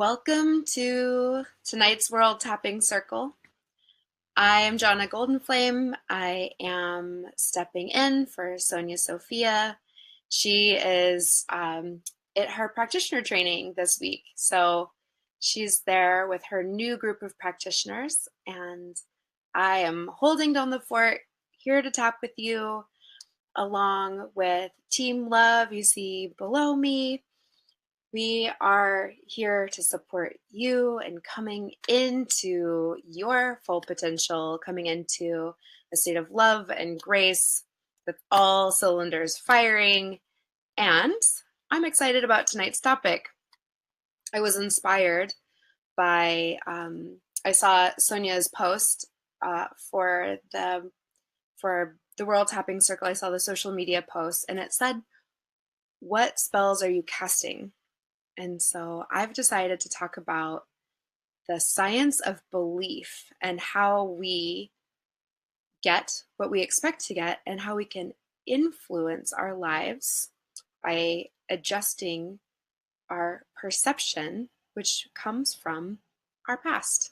Welcome to tonight's World Tapping Circle. I am Jonna Goldenflame. I am stepping in for Sonia Sophia. She is at her practitioner training this week. So she's there with her new group of practitioners, and I am holding down the fort here to tap with you along with Team Love you see below me. We are here to support you in coming into your full potential, coming into a state of love and grace with all cylinders firing. And I'm excited about tonight's topic. I was inspired by, I saw Sonia's post for the World Tapping Circle. I saw the social media post and it said, "What spells are you casting?" And so I've decided to talk about the science of belief and how we get what we expect to get and how we can influence our lives by adjusting our perception, which comes from our past.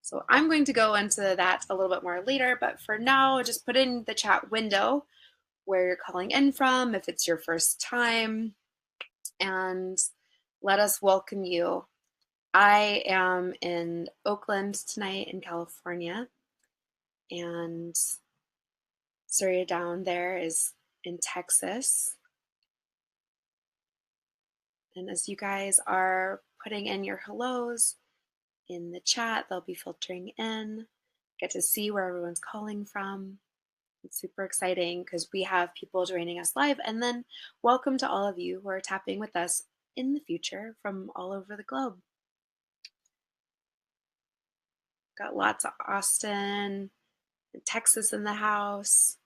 So I'm going to go into that a little bit more later, but for now, just put in the chat window where you're calling in from, if it's your first time, and let us welcome you. I am in Oakland tonight in California, and Surya down there is in Texas. And as you guys are putting in your hellos in the chat, they'll be filtering in. Get to see where everyone's calling from. It's super exciting because we have people joining us live. And then welcome to all of you who are tapping with us in the future from all over the globe. Got lots of Austin and Texas in the house.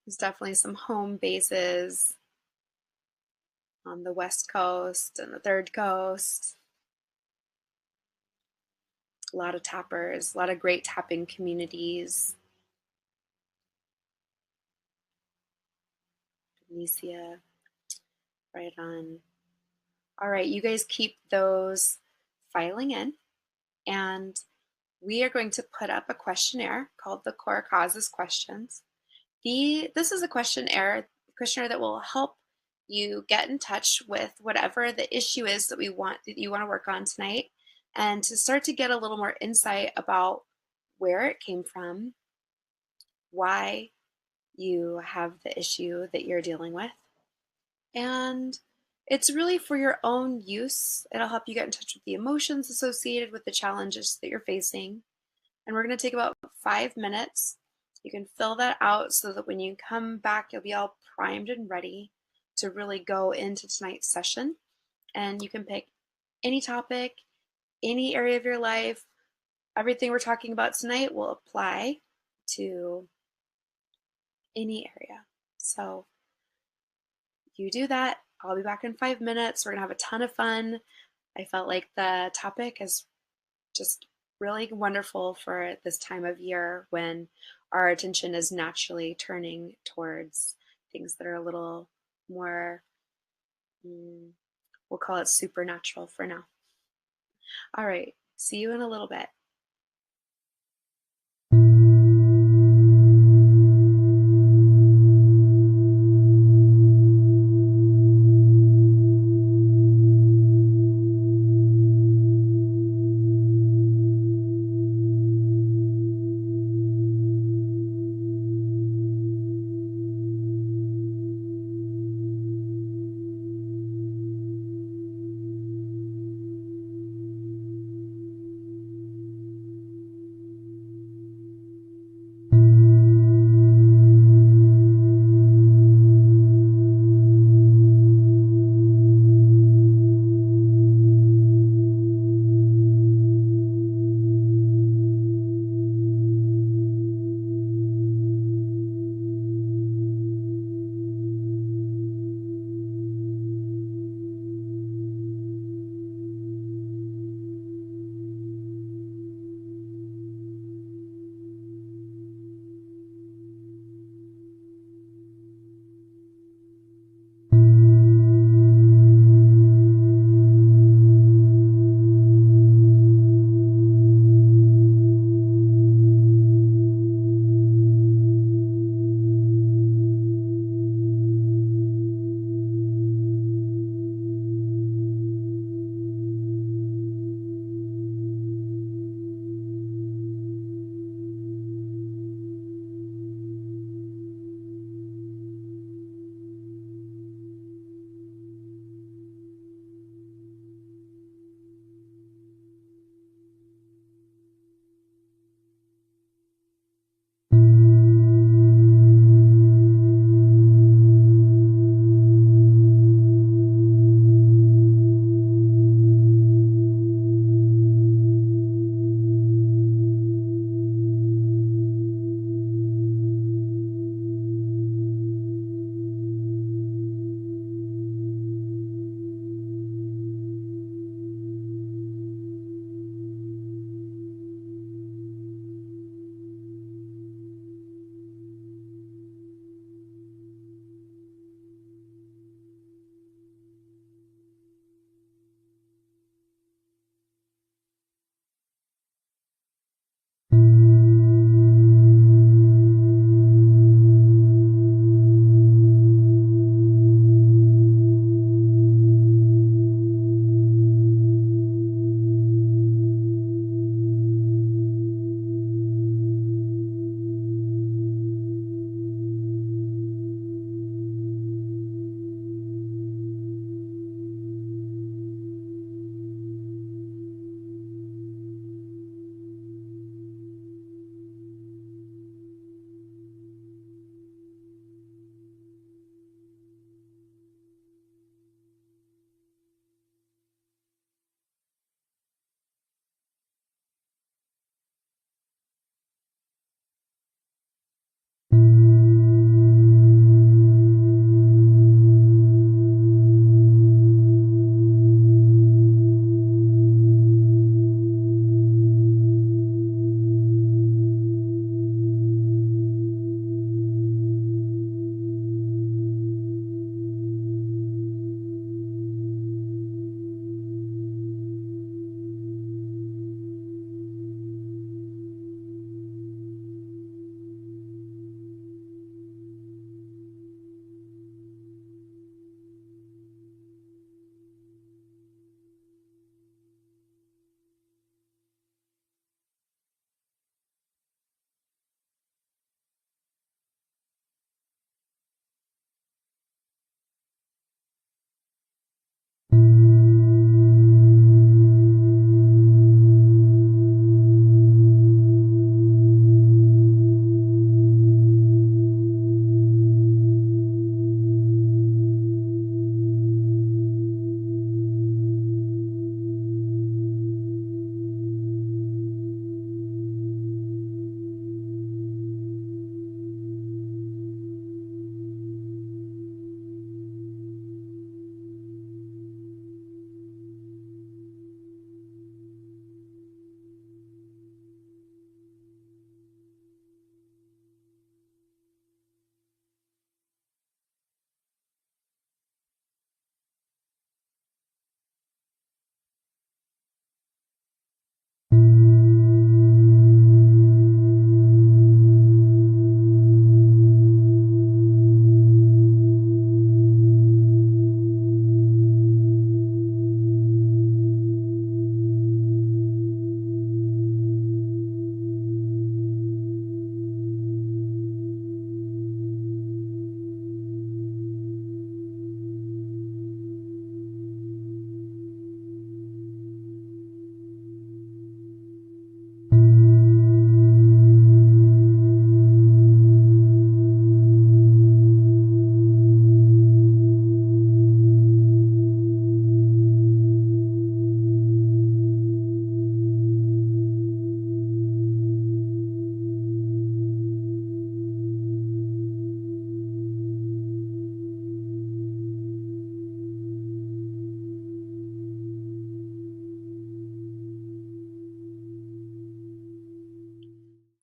There's definitely some home bases on the West Coast and the Third Coast. A lot of tappers, a lot of great tapping communities. Benicia, right on. All right, you guys keep those filing in, and we are going to put up a questionnaire called the Core Causes Questions. This is a questionnaire that will help you get in touch with whatever the issue is that you want to work on tonight, and to start to get a little more insight about where it came from, why you have the issue that you're dealing with, and it's really for your own use. It'll help you get in touch with the emotions associated with the challenges that you're facing. And we're going to take about 5 minutes. You can fill that out so that when you come back, you'll be all primed and ready to really go into tonight's session. And you can pick any topic, any area of your life. Everything we're talking about tonight will apply to any area. So you do that. I'll be back in 5 minutes. We're going to have a ton of fun. I felt like the topic is just really wonderful for this time of year when our attention is naturally turning towards things that are a little more, we'll call it supernatural for now. All right, see you in a little bit.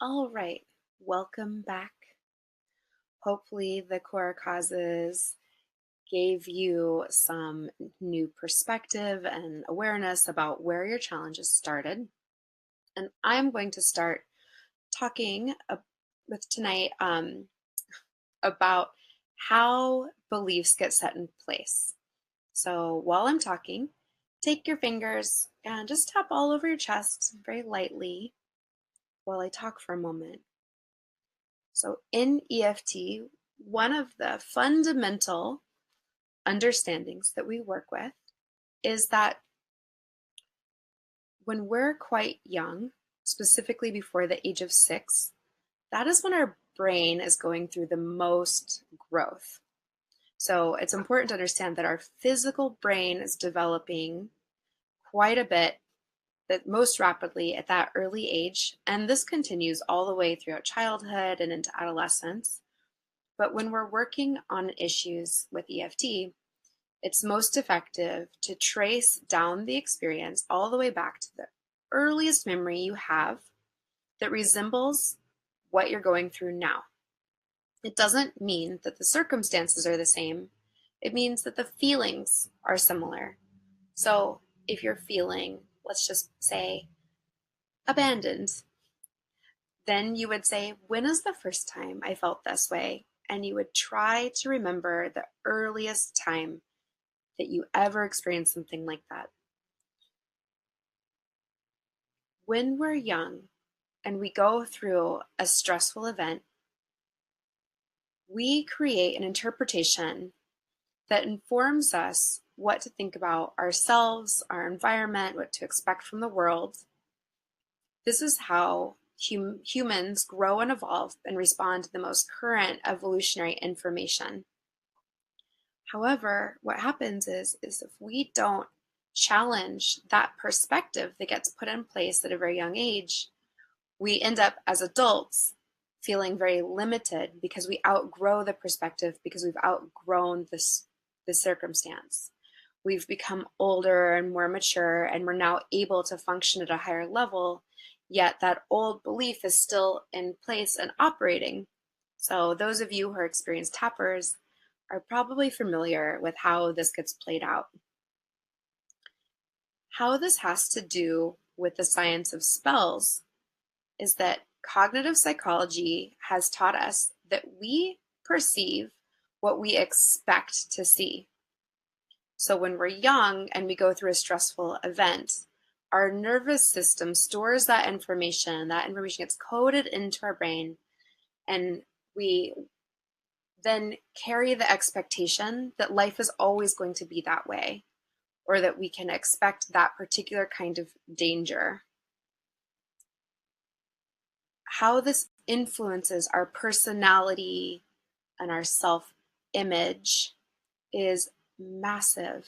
All right, welcome back. Hopefully, the core causes gave you some new perspective and awareness about where your challenges started. And I'm going to start talking with tonight about how beliefs get set in place. So while I'm talking, take your fingers and just tap all over your chest very lightly while I talk for a moment. So in EFT, one of the fundamental understandings that we work with is that when we're quite young, specifically before the age of 6, that is when our brain is going through the most growth. So it's important to understand that our physical brain is developing quite a bit, but most rapidly at that early age. And this continues all the way throughout childhood and into adolescence. But when we're working on issues with EFT, it's most effective to trace down the experience all the way back to the earliest memory you have that resembles what you're going through now. It doesn't mean that the circumstances are the same. It means that the feelings are similar. So if you're feeling, let's just say, abandoned, then you would say, when is the first time I felt this way? And you would try to remember the earliest time that you ever experienced something like that. When we're young and we go through a stressful event, we create an interpretation that informs us what to think about ourselves, our environment, what to expect from the world. This is how humans grow and evolve and respond to the most current evolutionary information. However, what happens is if we don't challenge that perspective that gets put in place at a very young age, we end up as adults feeling very limited because we outgrow the perspective, because we've outgrown the circumstance. We've become older and more mature, and we're now able to function at a higher level, yet that old belief is still in place and operating. So those of you who are experienced tappers are probably familiar with how this gets played out. How this has to do with the science of spells is that cognitive psychology has taught us that we perceive what we expect to see. So when we're young and we go through a stressful event, our nervous system stores that information gets coded into our brain, and we then carry the expectation that life is always going to be that way, or that we can expect that particular kind of danger. How this influences our personality and our self-image is massive.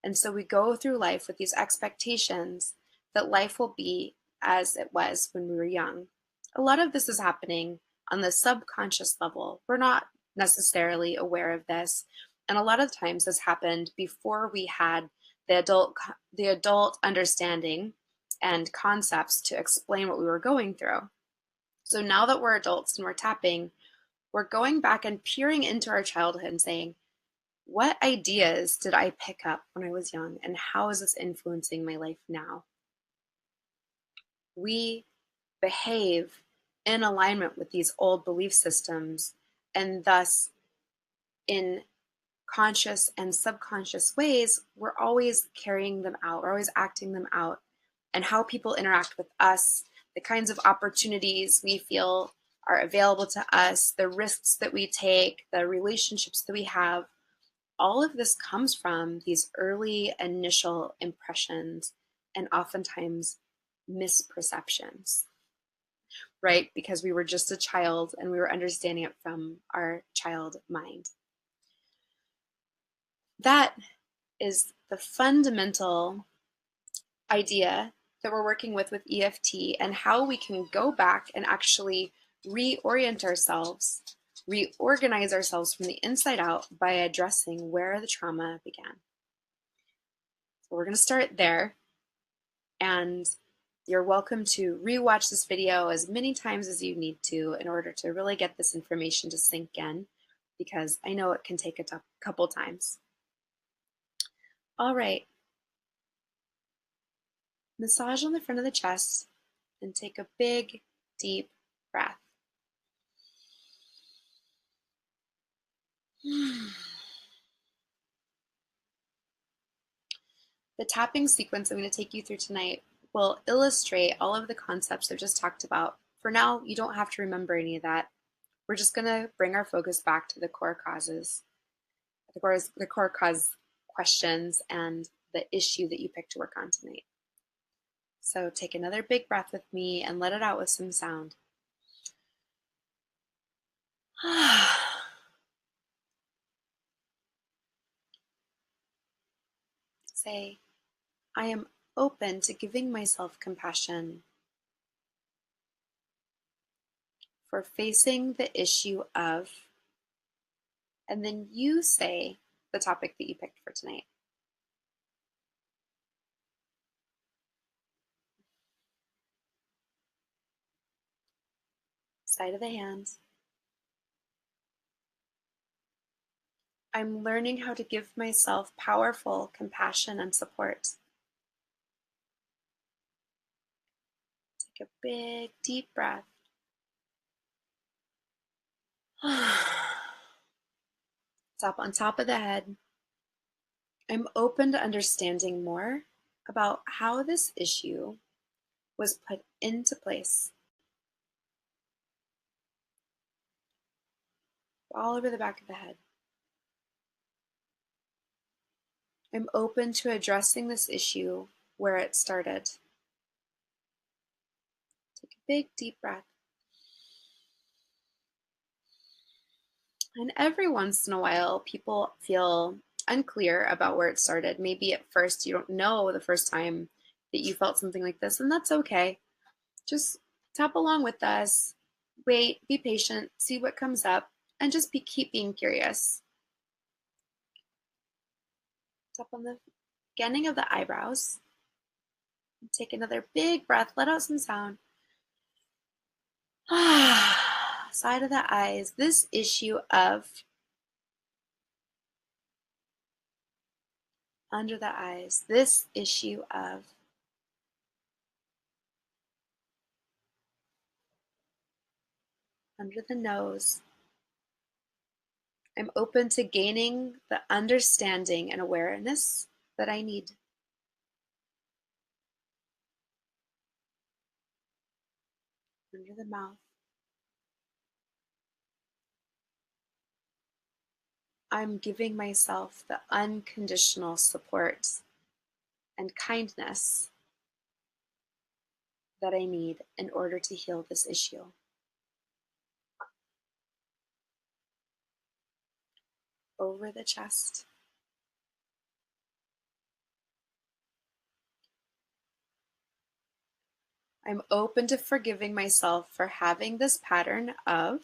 And so we go through life with these expectations that life will be as it was when we were young. A lot of this is happening on the subconscious level. We're not necessarily aware of this. And a lot of times this happened before we had the adult understanding and concepts to explain what we were going through. So now that we're adults and we're tapping, we're going back and peering into our childhood and saying, what ideas did I pick up when I was young, and how is this influencing my life now? We behave in alignment with these old belief systems, and thus in conscious and subconscious ways, we're always carrying them out, we're always acting them out. And how people interact with us, the kinds of opportunities we feel are available to us, the risks that we take, the relationships that we have, all of this comes from these early initial impressions and oftentimes misperceptions, right? Because we were just a child and we were understanding it from our child mind. That is the fundamental idea that we're working with EFT, and how we can go back and actually reorient ourselves, reorganize ourselves from the inside out by addressing where the trauma began. So we're going to start there. And You're welcome to rewatch this video as many times as you need to in order to really get this information to sink in, because I know it can take a couple times. All right. Massage on the front of the chest and take a big, deep breath. The tapping sequence I'm going to take you through tonight will illustrate all of the concepts I've just talked about. For now, you don't have to remember any of that. We're just going to bring our focus back to the core causes, the core cause questions, and the issue that you picked to work on tonight. So take another big breath with me and let it out with some sound. Say, I am open to giving myself compassion for facing the issue of, and then you say the topic that you picked for tonight. Side of the hand. I'm learning how to give myself powerful compassion and support. Take a big, deep breath. On top of the head. I'm open to understanding more about how this issue was put into place. All over the back of the head. I'm open to addressing this issue where it started. Take a big, deep breath. And every once in a while, people feel unclear about where it started. Maybe at first you don't know the first time that you felt something like this, and that's okay. Just tap along with us, wait, be patient, see what comes up, and just keep being curious. Tap on the beginning of the eyebrows. Take another big breath, let out some sound. Side of the eyes, this issue of under the eyes, this issue of under the nose. I'm open to gaining the understanding and awareness that I need. Under the mouth. I'm giving myself the unconditional support and kindness that I need in order to heal this issue. Over the chest. I'm open to forgiving myself for having this pattern of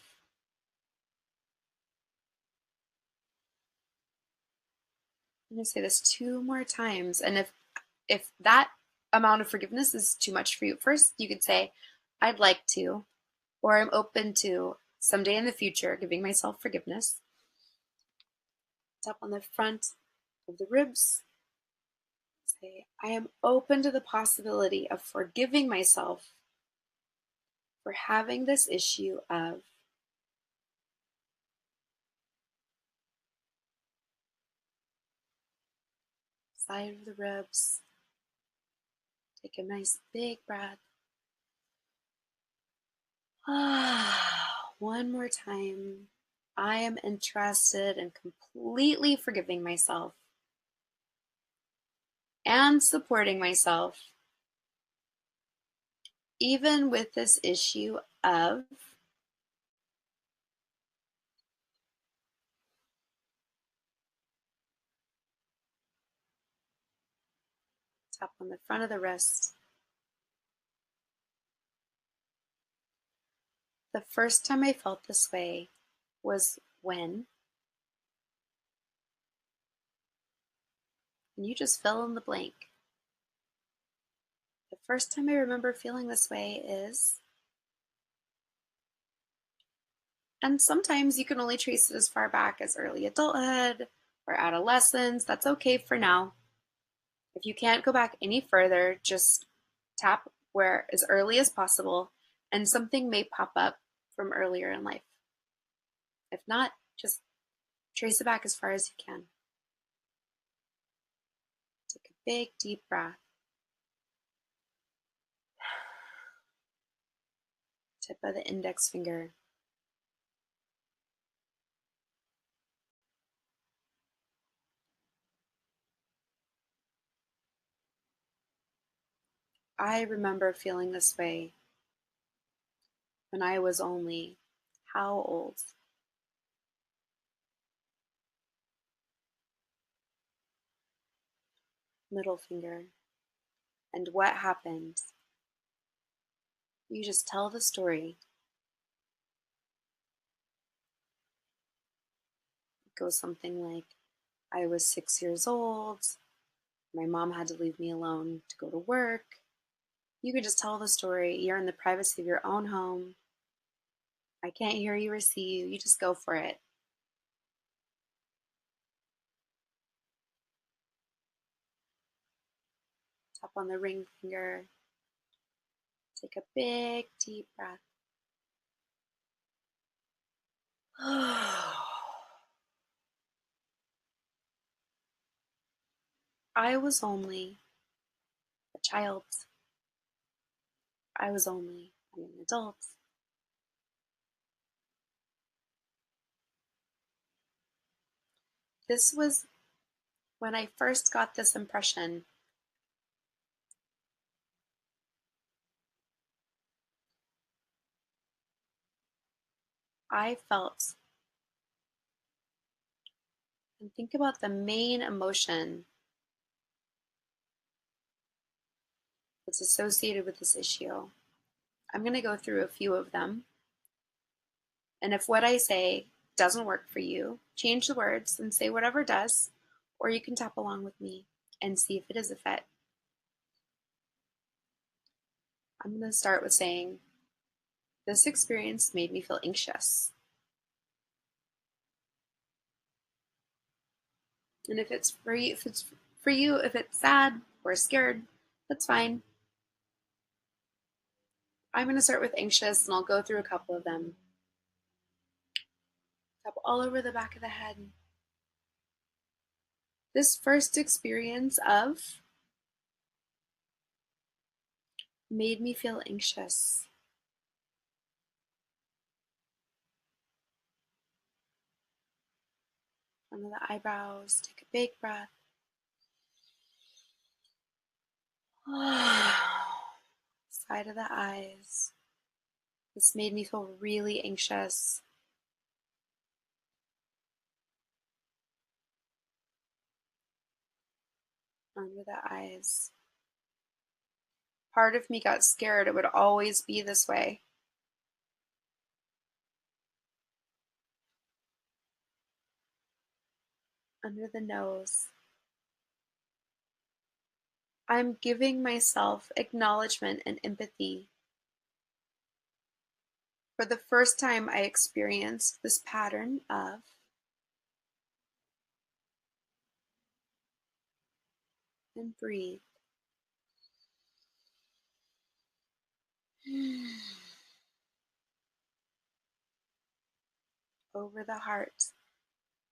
I'm going to say this 2 more times. And if that amount of forgiveness is too much for you, first you could say, I'd like to, or I'm open to someday in the future giving myself forgiveness. Tap on the front of the ribs. Say, I am open to the possibility of forgiving myself for having this issue of side of the ribs. Take a nice big breath. One more time. I am interested in completely forgiving myself and supporting myself, even with this issue of tap on the front of the wrist. The first time I felt this way was when, and you just fill in the blank. The first time I remember feeling this way is, and sometimes you can only trace it as far back as early adulthood or adolescence. That's okay for now. If you can't go back any further, just tap where as early as possible, and something may pop up from earlier in life. If not, just trace it back as far as you can. Take a big, deep breath. Tip of the index finger. I remember feeling this way when I was only how old? Middle finger. And what happened? You just tell the story. It goes something like, I was 6 years old. My mom had to leave me alone to go to work. You could just tell the story. You're in the privacy of your own home. I can't hear you or see you. You just go for it. Tap on the ring finger. Take a big, deep breath. I was only a child. I was only a young adult. This was when I first got this impression. I felt, and think about the main emotion that's associated with this issue. I'm going to go through a few of them. And if what I say doesn't work for you, change the words and say whatever does, or you can tap along with me and see if it is a fit. I'm going to start with saying, this experience made me feel anxious. And if it's if it's sad or scared, that's fine. I'm going to start with anxious and I'll go through a couple of them. Tap all over the back of the head. This first experience of made me feel anxious. Under the eyebrows, take a big breath. Side of the eyes. This made me feel really anxious. Under the eyes. Part of me got scared it would always be this way. Under the nose. I'm giving myself acknowledgement and empathy. For the first time, I experienced this pattern of and breathe. Over the heart.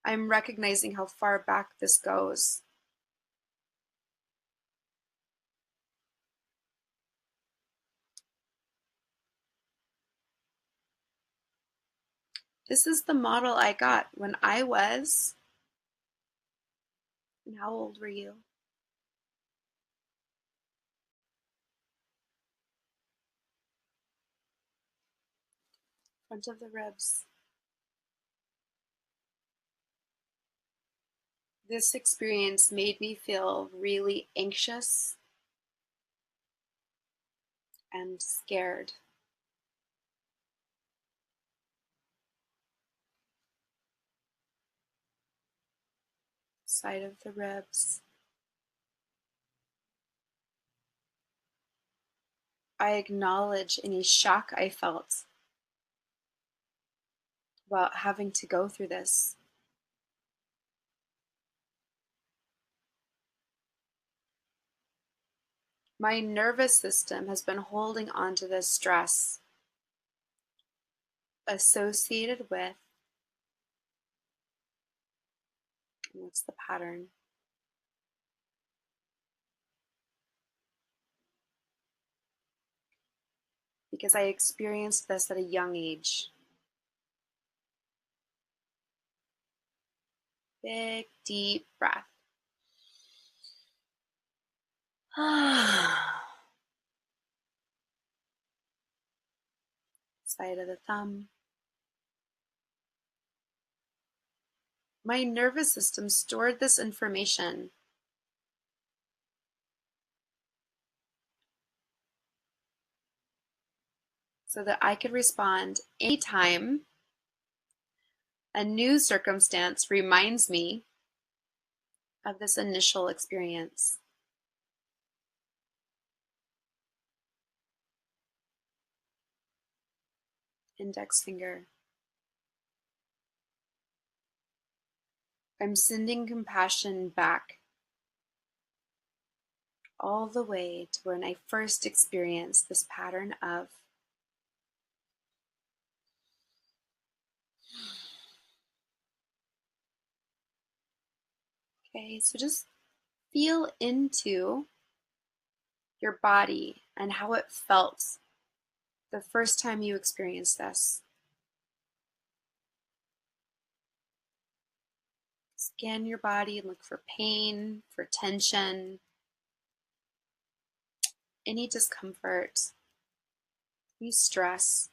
I'm recognizing how far back this goes. This is the model I got when I was, and how old were you? Front of the ribs. This experience made me feel really anxious and scared. Side of the ribs. I acknowledge any shock I felt about having to go through this. My nervous system has been holding on to this stress associated with what's the pattern? Because I experienced this at a young age. Big, deep breath. Side of the thumb. My nervous system stored this information so that I could respond anytime a new circumstance reminds me of this initial experience. Index finger. I'm sending compassion back all the way to when I first experienced this pattern of okay, so just feel into your body and how it felt the first time you experienced this. Scan your body and look for pain, for tension, any discomfort, any stress.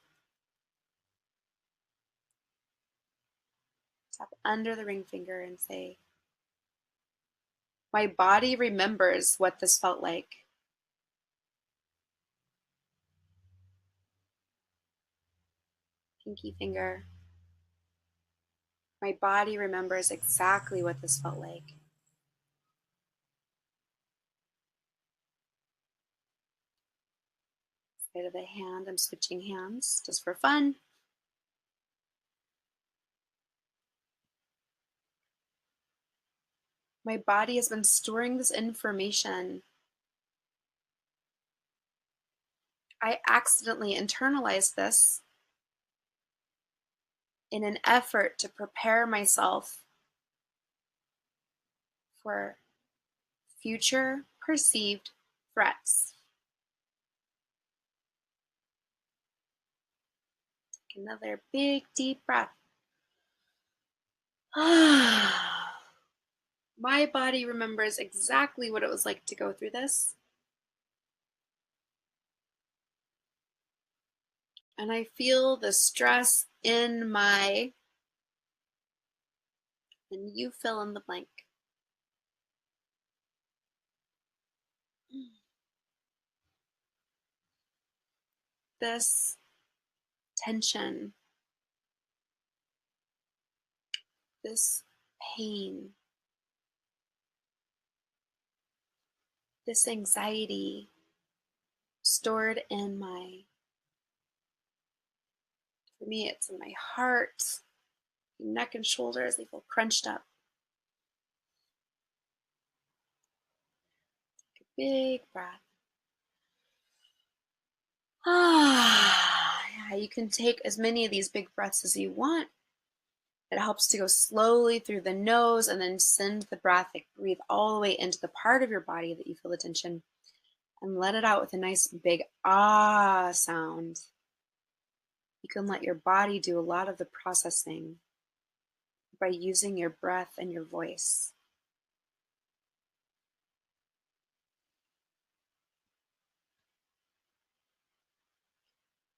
Tap under the ring finger and say, my body remembers what this felt like. Pinky finger. My body remembers exactly what this felt like. Side of the hand, I'm switching hands just for fun. My body has been storing this information. I accidentally internalized this in an effort to prepare myself for future perceived threats. Take another big, deep breath. My body remembers exactly what it was like to go through this. And I feel the stress in my, and you fill in the blank. This tension, this pain, this anxiety stored in my, for me, it's in my heart, neck and shoulders, they feel crunched up. Take a big breath. Yeah, you can take as many of these big breaths as you want. It helps to go slowly through the nose and then send the breath, like breathe all the way into the part of your body that you feel the tension and let it out with a nice big ah sound. You can let your body do a lot of the processing by using your breath and your voice.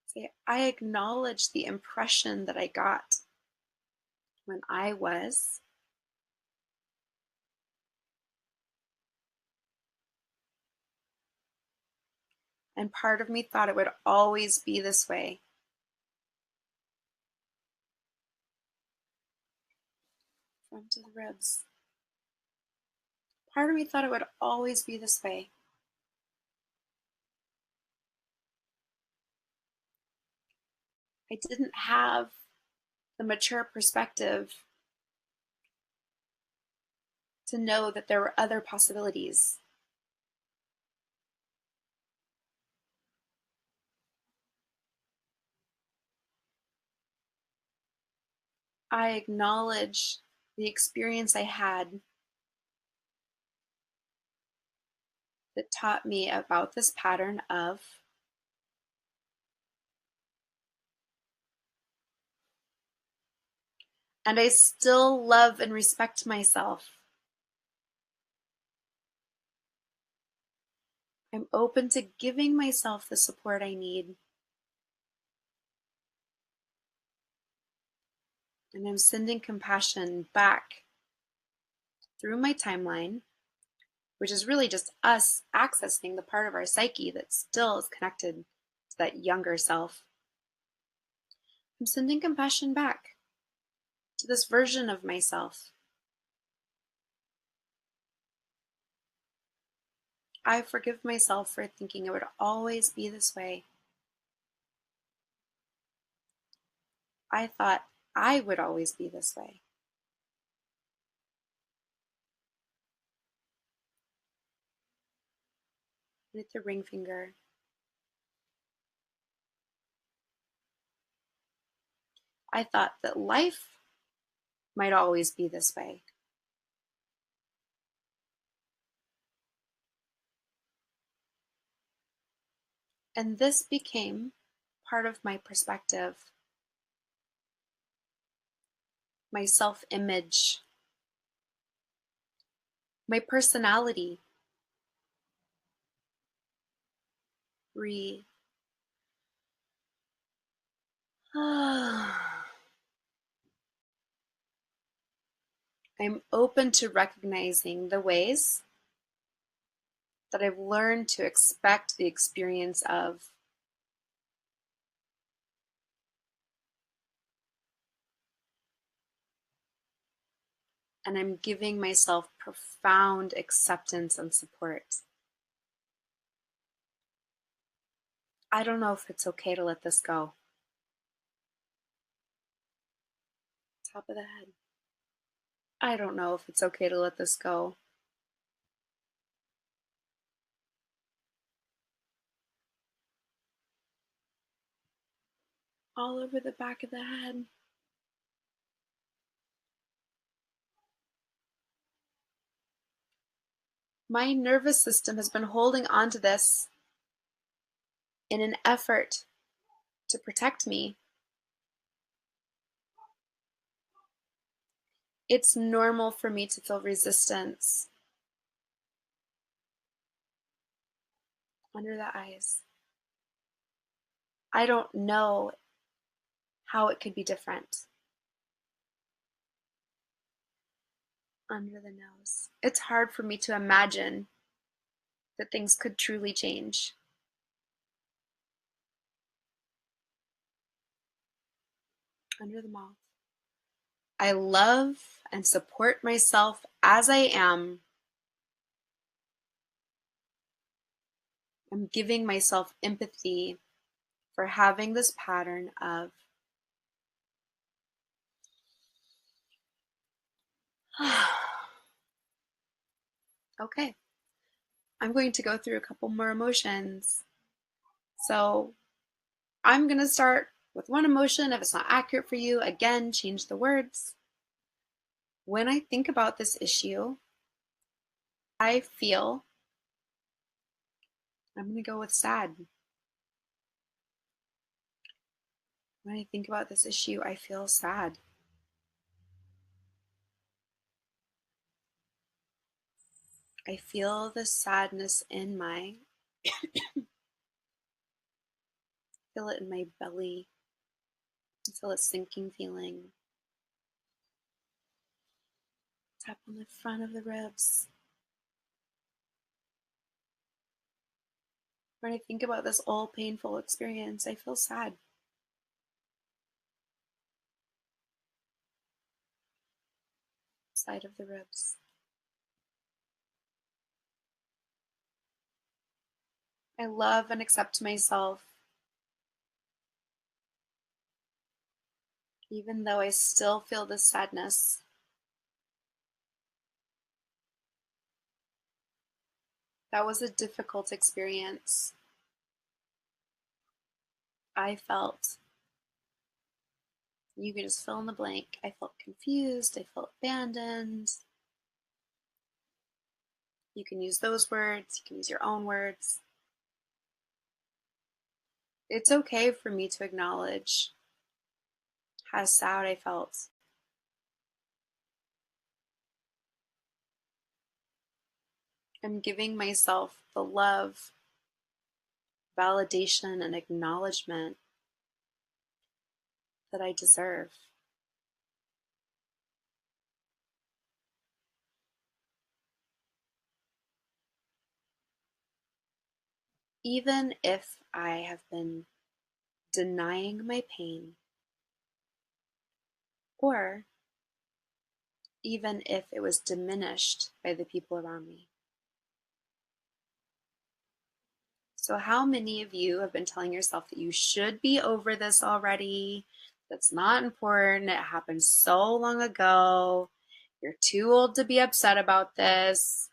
Say, I acknowledge the impression that I got when I was. And part of me thought it would always be this way. Front to the ribs. Part of me thought it would always be this way. I didn't have the mature perspective to know that there were other possibilities. I acknowledge the experience I had that taught me about this pattern of, and I still love and respect myself. I'm open to giving myself the support I need. And I'm sending compassion back through my timeline, which is really just us accessing the part of our psyche that still is connected to that younger self. I'm sending compassion back to this version of myself. I forgive myself for thinking it would always be this way. I thought I would always be this way. With the ring finger. I thought that life might always be this way. And this became part of my perspective, my self-image, my personality. Breathe. I'm open to recognizing the ways that I've learned to expect the experience of. And I'm giving myself profound acceptance and support. I don't know if it's okay to let this go. Top of the head. I don't know if it's okay to let this go. All over the back of the head. My nervous system has been holding on to this in an effort to protect me. It's normal for me to feel resistance under the eyes. I don't know how it could be different. Under the nose. It's hard for me to imagine that things could truly change. Under the mouth. I love and support myself as I am. I'm giving myself empathy for having this pattern of okay, I'm going to go through a couple more emotions. So I'm going to start with one emotion. If it's not accurate for you, again, change the words. When I think about this issue, I feel, I'm going to go with sad. When I think about this issue, I feel sad. I feel the sadness in my, feel it in my belly. I feel a sinking feeling. Tap on the front of the ribs. When I think about this old painful experience, I feel sad. Side of the ribs. I love and accept myself even though I still feel this sadness. That was a difficult experience. I felt, you can just fill in the blank. I felt confused. I felt abandoned. You can use those words. You can use your own words. It's okay for me to acknowledge how sad I felt. I'm giving myself the love, validation, and acknowledgement that I deserve. Even if I have been denying my pain, or even if it was diminished by the people around me. So, how many of you have been telling yourself that you should be over this already? That's not important. It happened so long ago. You're too old to be upset about this.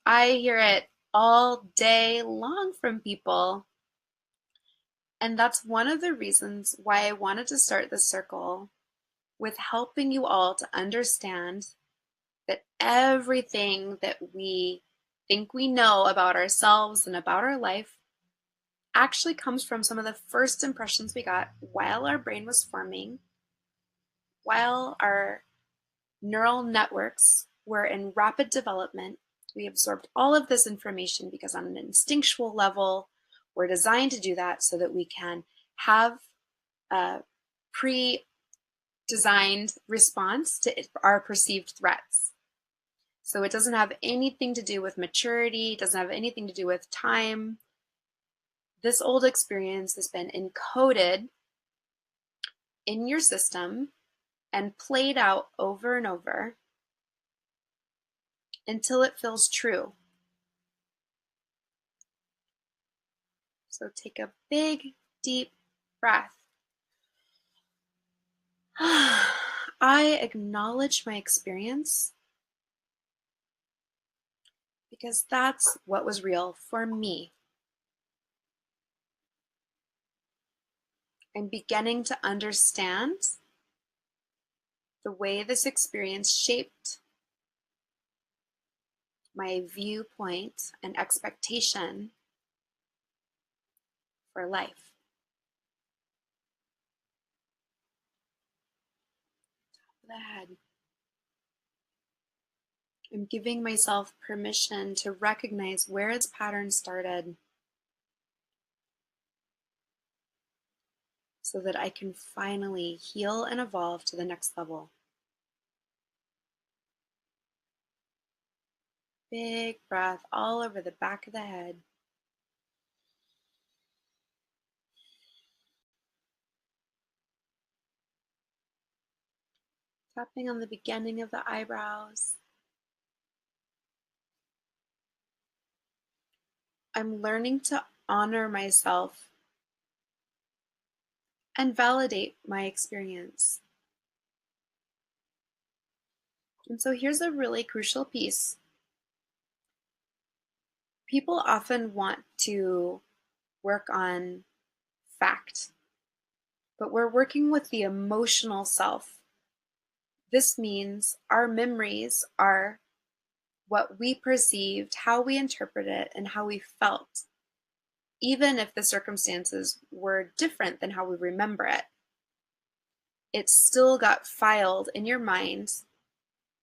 I hear it all day long from people. And that's one of the reasons why I wanted to start this circle with helping you all to understand that everything that we think we know about ourselves and about our life actually comes from some of the first impressions we got while our brain was forming, while our neural networks were in rapid development. We absorbed all of this information because, on an instinctual level, we're designed to do that so that we can have a pre designed response to our perceived threats. So it doesn't have anything to do with maturity, it doesn't have anything to do with time. This old experience has been encoded in your system and played out over and over until it feels true. So take a big, deep breath. I acknowledge my experience because that's what was real for me. I'm beginning to understand the way this experience shaped my viewpoint and expectation for life. Top of the head. I'm giving myself permission to recognize where this pattern started so that I can finally heal and evolve to the next level. Big breath all over the back of the head. Tapping on the beginning of the eyebrows. I'm learning to honor myself and validate my experience. And so here's a really crucial piece. People often want to work on fact, but we're working with the emotional self. This means our memories are what we perceived, how we interpret it, and how we felt, even if the circumstances were different than how we remember it. It still got filed in your mind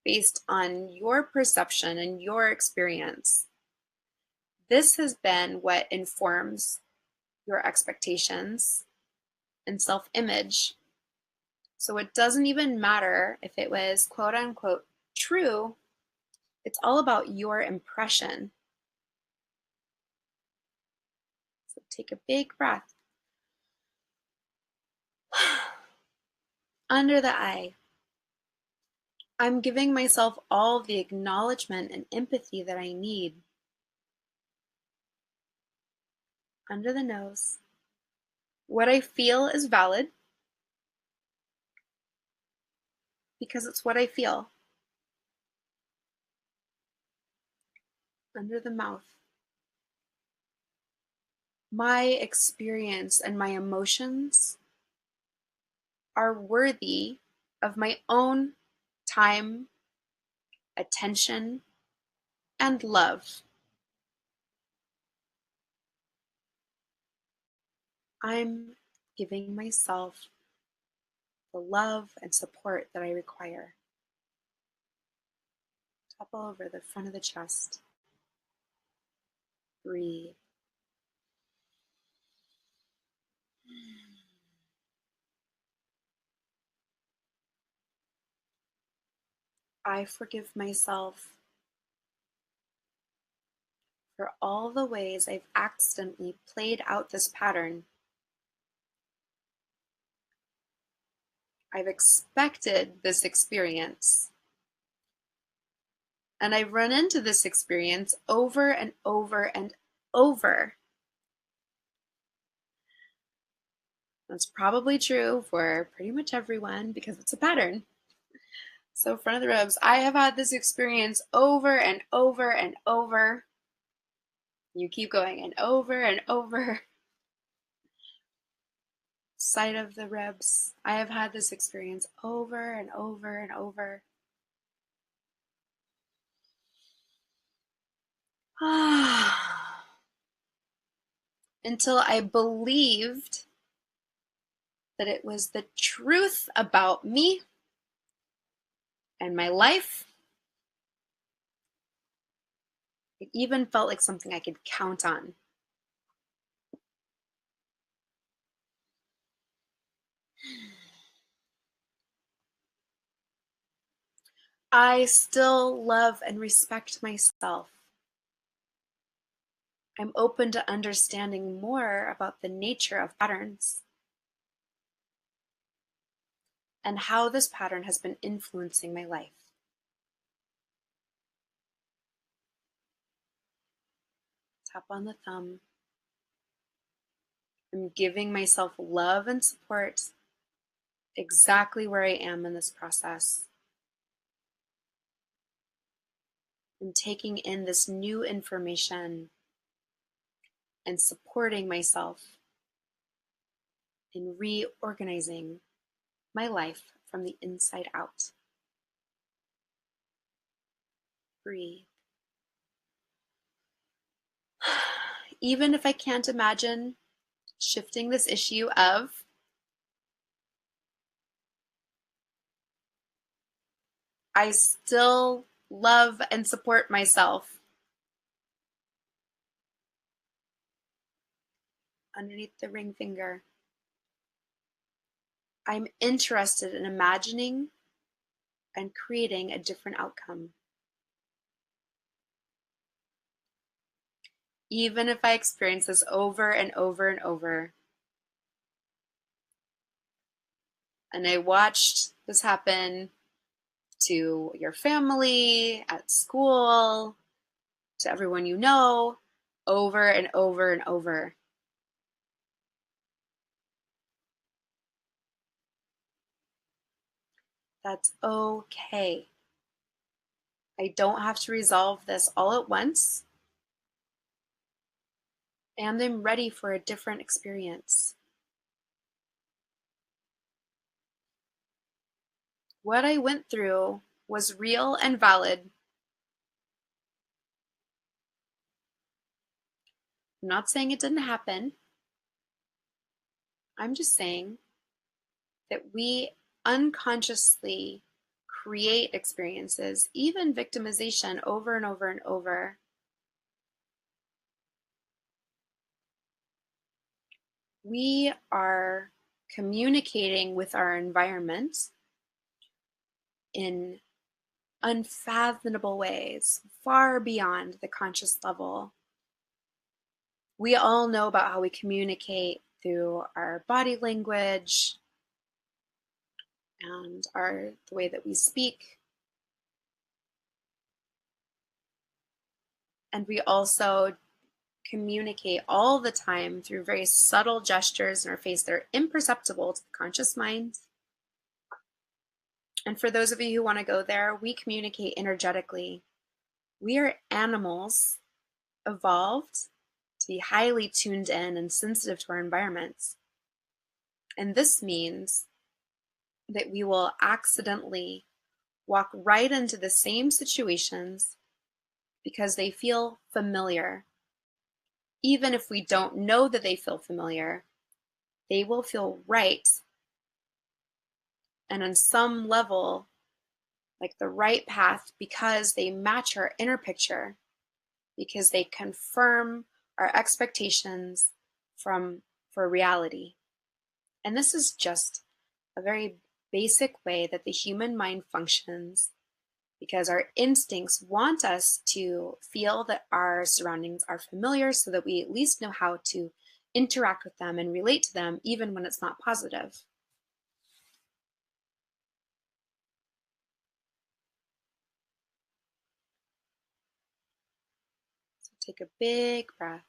based on your perception and your experience. This has been what informs your expectations and self-image. So it doesn't even matter if it was quote unquote true. It's all about your impression. So take a big breath. Under the eye. I'm giving myself all the acknowledgement and empathy that I need. Under the nose. What I feel is valid because it's what I feel. Under the mouth. My experience and my emotions are worthy of my own time, attention, and love. I'm giving myself the love and support that I require. Topple over the front of the chest. Breathe. I forgive myself for all the ways I've accidentally played out this pattern. I've expected this experience. And I've run into this experience over and over and over. That's probably true for pretty much everyone because it's a pattern. So, front of the ribs, I have had this experience over and over and over. You keep going and over. Side of the ribs, I have had this experience over and over and over. Until I believed that it was the truth about me and my life. It even felt like something I could count on. I still love and respect myself. I'm open to understanding more about the nature of patterns and how this pattern has been influencing my life. Tap on the thumb. I'm giving myself love and support exactly where I am in this process. I'm taking in this new information and supporting myself in reorganizing my life from the inside out. Breathe. Even if I can't imagine shifting this issue of I still love and support myself. Underneath the ring finger. I'm interested in imagining and creating a different outcome. Even if I experience this over and over and over. And I watched this happen to your family, at school, to everyone you know, over and over and over. That's okay. I don't have to resolve this all at once. And I'm ready for a different experience. What I went through was real and valid. I'm not saying it didn't happen. I'm just saying that we unconsciously create experiences, even victimization, over and over and over. We are communicating with our environment in unfathomable ways, far beyond the conscious level. We all know about how we communicate through our body language and the way that we speak. And we also communicate all the time through very subtle gestures in our face that are imperceptible to the conscious mind. And for those of you who want to go there, we communicate energetically. We are animals evolved to be highly tuned in and sensitive to our environments. And this means that we will accidentally walk right into the same situations because they feel familiar. Even if we don't know that they feel familiar, they will feel right. And on some level, like the right path, because they match our inner picture, because they confirm our expectations for reality. And this is just a very basic way that the human mind functions, because our instincts want us to feel that our surroundings are familiar so that we at least know how to interact with them and relate to them, even when it's not positive. So take a big breath.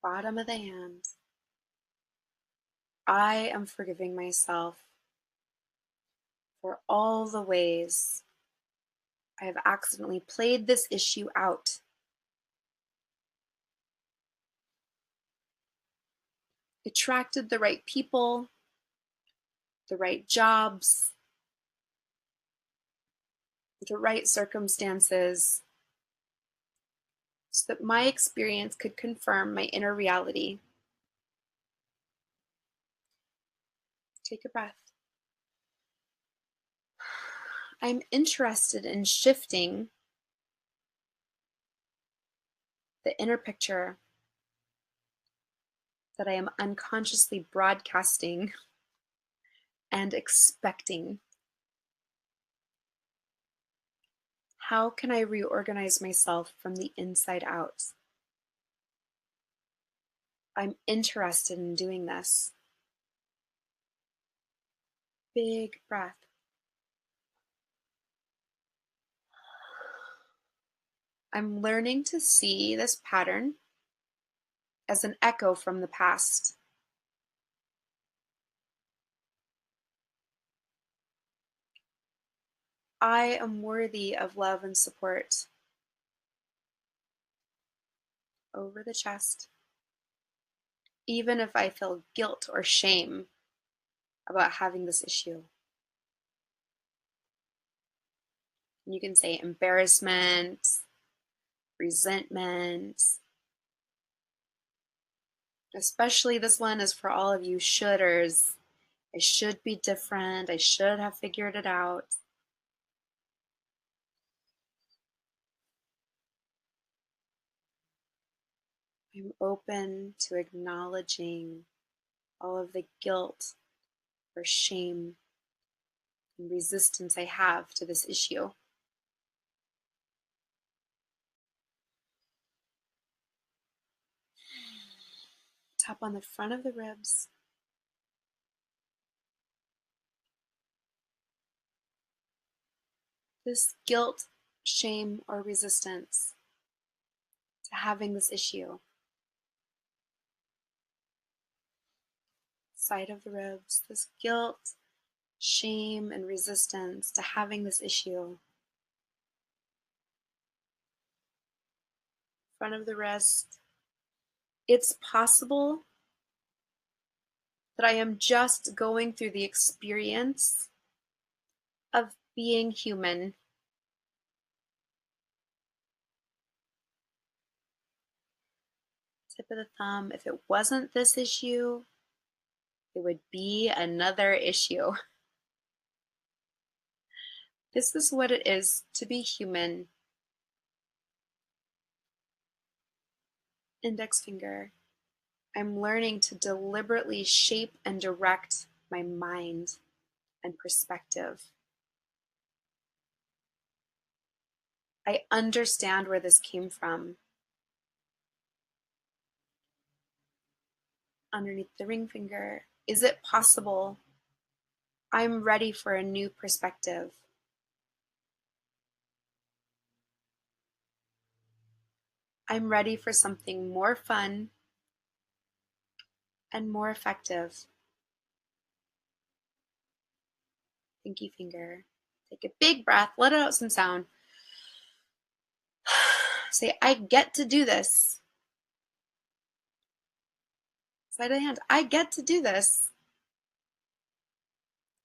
Bottom of the hand. I am forgiving myself for all the ways I have accidentally played this issue out. Attracted the right people, the right jobs, the right circumstances, so that my experience could confirm my inner reality. Take a breath. I'm interested in shifting the inner picture that I am unconsciously broadcasting and expecting. How can I reorganize myself from the inside out? I'm interested in doing this. Big breath. I'm learning to see this pattern as an echo from the past. I am worthy of love and support. Over the chest. Even if I feel guilt or shame about having this issue. You can say embarrassment, resentment. Especially this one is for all of you shoulders. I should be different. I should have figured it out. I'm open to acknowledging all of the guilt or shame and resistance I have to this issue. Tap on the front of the ribs. This guilt, shame, or resistance to having this issue. Side of the ribs, this guilt, shame, and resistance to having this issue. Front of the wrist. It's possible that I am just going through the experience of being human. Tip of the thumb, if it wasn't this issue, it would be another issue. This is what it is to be human. Index finger. I'm learning to deliberately shape and direct my mind and perspective. I understand where this came from. Underneath the ring finger, is it possible I'm ready for a new perspective. I'm ready for something more fun and more effective. Pinky finger. Take a big breath, let out some sound. Say, I get to do this. Sleight of hand, I get to do this.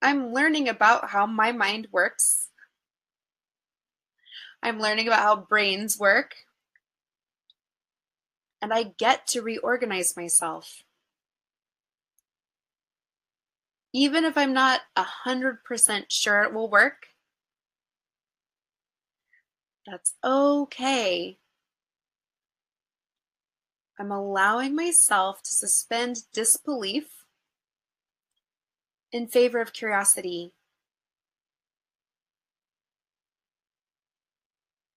I'm learning about how my mind works. I'm learning about how brains work. And I get to reorganize myself. Even if I'm not 100% sure it will work, that's okay. I'm allowing myself to suspend disbelief in favor of curiosity.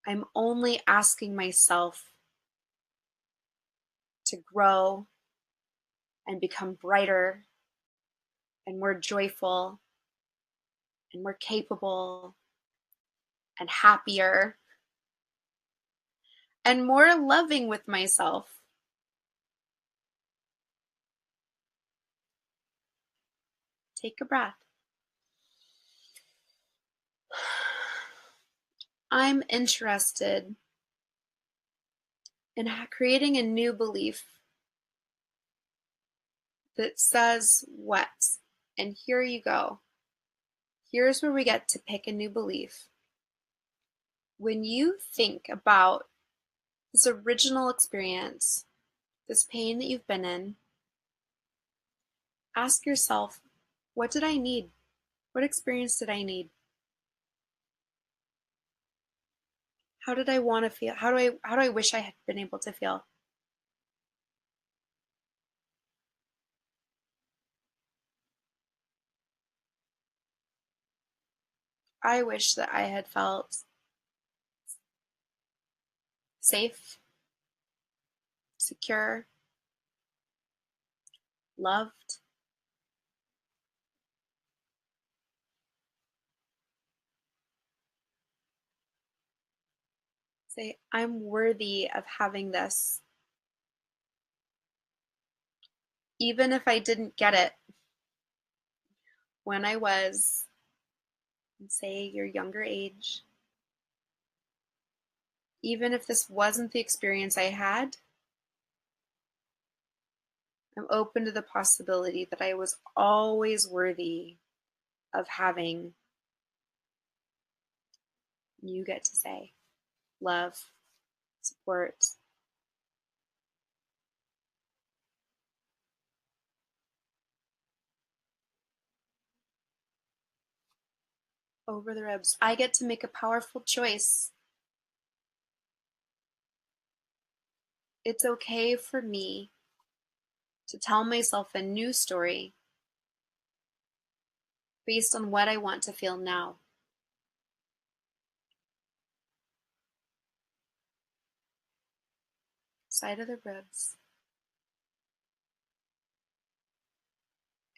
I'm only asking myself to grow and become brighter and more joyful and more capable and happier and more loving with myself. Take a breath. I'm interested in creating a new belief that says what? And here you go. Here's where we get to pick a new belief. When you think about this original experience, this pain that you've been in, ask yourself, what did I need? What experience did I need? How did I want to feel? How do I wish I had been able to feel? I wish that I had felt safe, secure, loved. Say, I'm worthy of having this. Even if I didn't get it when I was, say, your younger age, even if this wasn't the experience I had, I'm open to the possibility that I was always worthy of having, you get to say, love, support. Over the ribs. I get to make a powerful choice. It's okay for me to tell myself a new story based on what I want to feel now. Side of the ribs.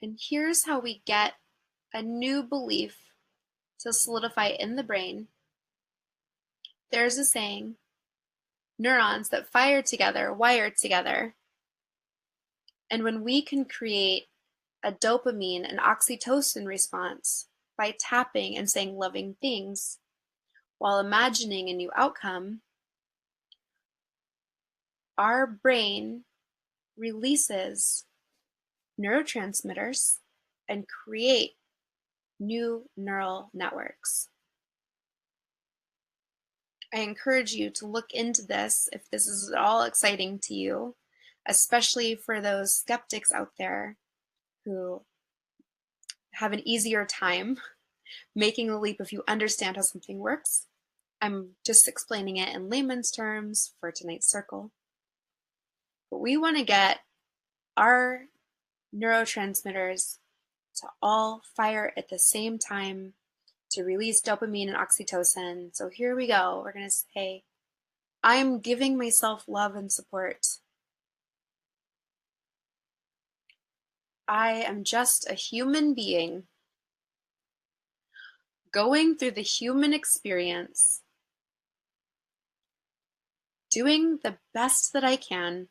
And here's how we get a new belief to solidify in the brain. There's a saying, neurons that fire together wire together. And when we can create a dopamine and oxytocin response by tapping and saying loving things while imagining a new outcome, our brain releases neurotransmitters and create new neural networks. I encourage you to look into this if this is at all exciting to you, especially for those skeptics out there who have an easier time making the leap if you understand how something works. I'm just explaining it in layman's terms for tonight's circle. But we want to get our neurotransmitters to all fire at the same time to release dopamine and oxytocin. So here we go. We're going to say, I'm giving myself love and support. I am just a human being going through the human experience, doing the best that I can,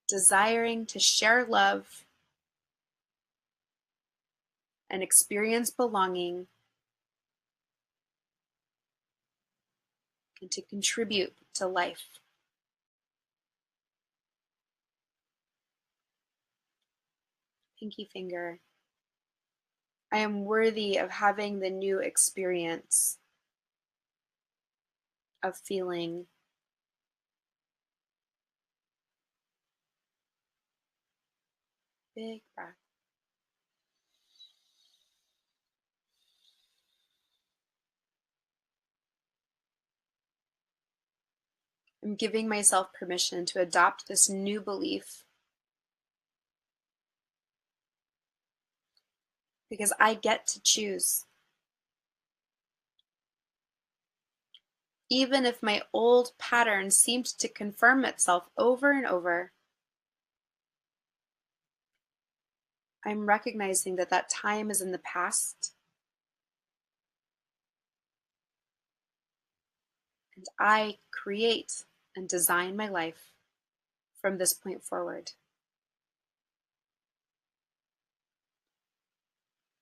desiring to share love and experience belonging, and to contribute to life. Pinky finger. I am worthy of having the new experience of feeling. Big breath. I'm giving myself permission to adopt this new belief because I get to choose. Even if my old pattern seems to confirm itself over and over, I'm recognizing that that time is in the past, and I create and design my life from this point forward.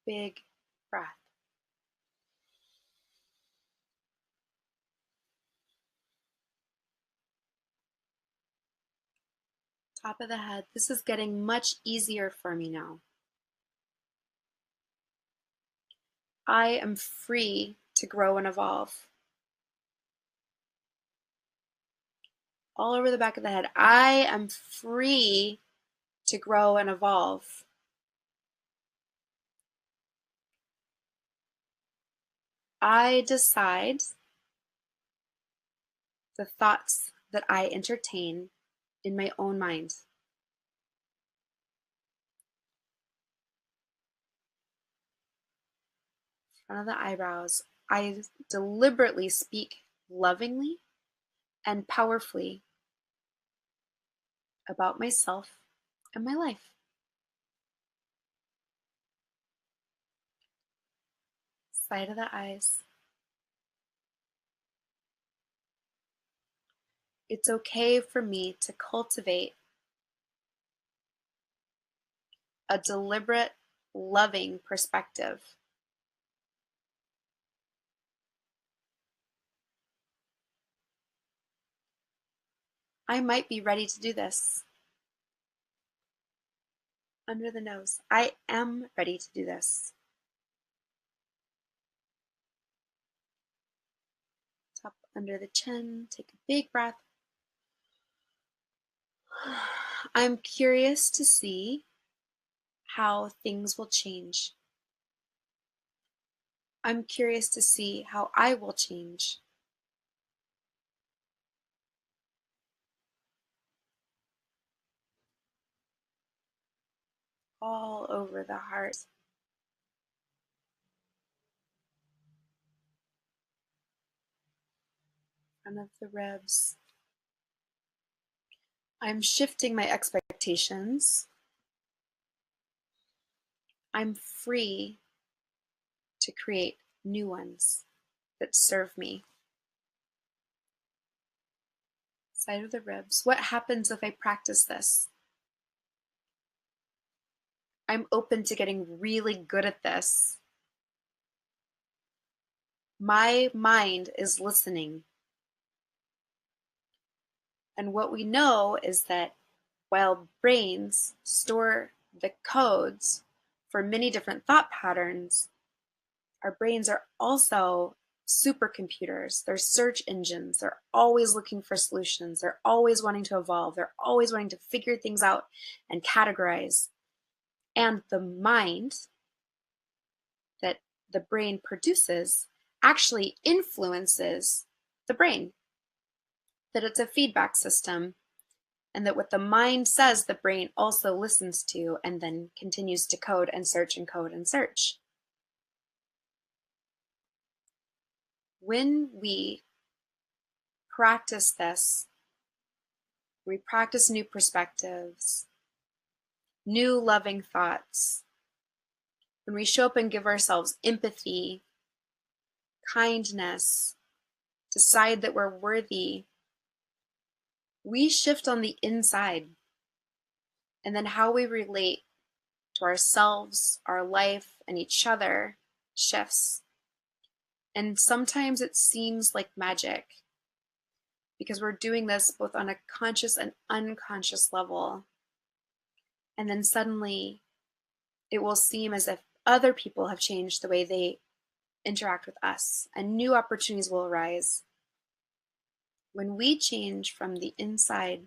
Big breath. Top of the head. This is getting much easier for me now. I am free to grow and evolve. All over the back of the head. I am free to grow and evolve. I decide the thoughts that I entertain in my own mind. Front of the eyebrows. I deliberately speak lovingly and powerfully about myself and my life. Side of the eyes. It's okay for me to cultivate a deliberate, loving perspective. I might be ready to do this. Under the nose. I am ready to do this. Top under the chin. Take a big breath. I'm curious to see how things will change. I'm curious to see how I will change. All over the heart. Front of the ribs. I'm shifting my expectations. I'm free to create new ones that serve me. Side of the ribs. What happens if I practice this? I'm open to getting really good at this. My mind is listening. And what we know is that while brains store the codes for many different thought patterns, our brains are also supercomputers. They're search engines. They're always looking for solutions. They're always wanting to evolve. They're always wanting to figure things out and categorize. And the mind that the brain produces actually influences the brain. That it's a feedback system, and that what the mind says, the brain also listens to and then continues to code and search and code and search. When we practice this, we practice new perspectives, new loving thoughts, when we show up and give ourselves empathy, kindness, decide that we're worthy, we shift on the inside. And then how we relate to ourselves, our life, and each other shifts. And sometimes it seems like magic because we're doing this both on a conscious and unconscious level. And then suddenly it will seem as if other people have changed the way they interact with us, and new opportunities will arise. When we change from the inside,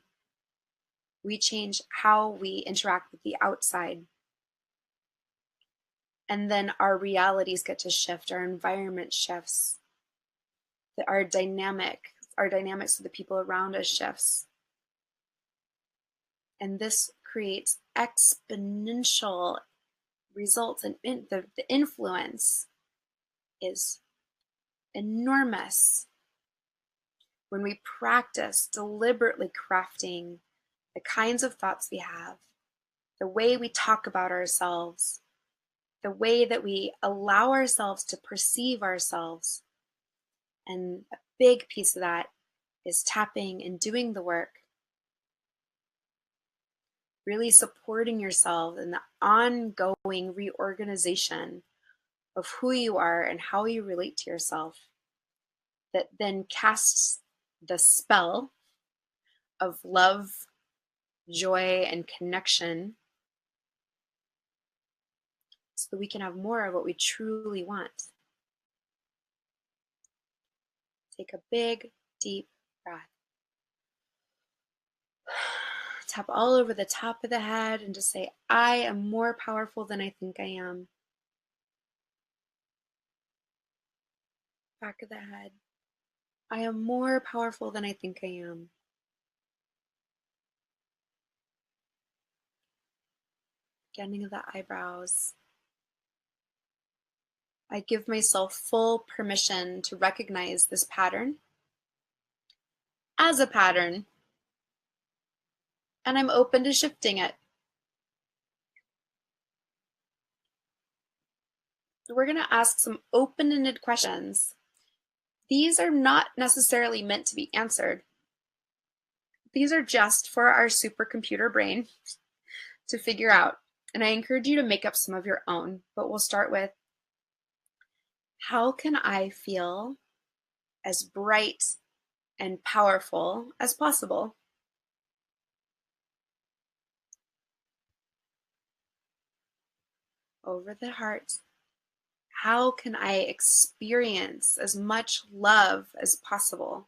we change how we interact with the outside. And then our realities get to shift, our environment shifts, our dynamics with the people around us shifts. And this creates exponential results, and the influence is enormous when we practice deliberately crafting the kinds of thoughts we have, the way we talk about ourselves, the way that we allow ourselves to perceive ourselves. And a big piece of that is tapping and doing the work, really supporting yourself in the ongoing reorganization of who you are and how you relate to yourself, that then casts the spell of love, joy, and connection so that we can have more of what we truly want. Take a big, deep breath. Tap all over the top of the head and just say, I am more powerful than I think I am. Back of the head. I am more powerful than I think I am. Beginning of the eyebrows. I give myself full permission to recognize this pattern as a pattern, and I'm open to shifting it. We're going to ask some open-ended questions. These are not necessarily meant to be answered. These are just for our supercomputer brain to figure out. And I encourage you to make up some of your own, but we'll start with, how can I feel as bright and powerful as possible? Over the heart. How can I experience as much love as possible?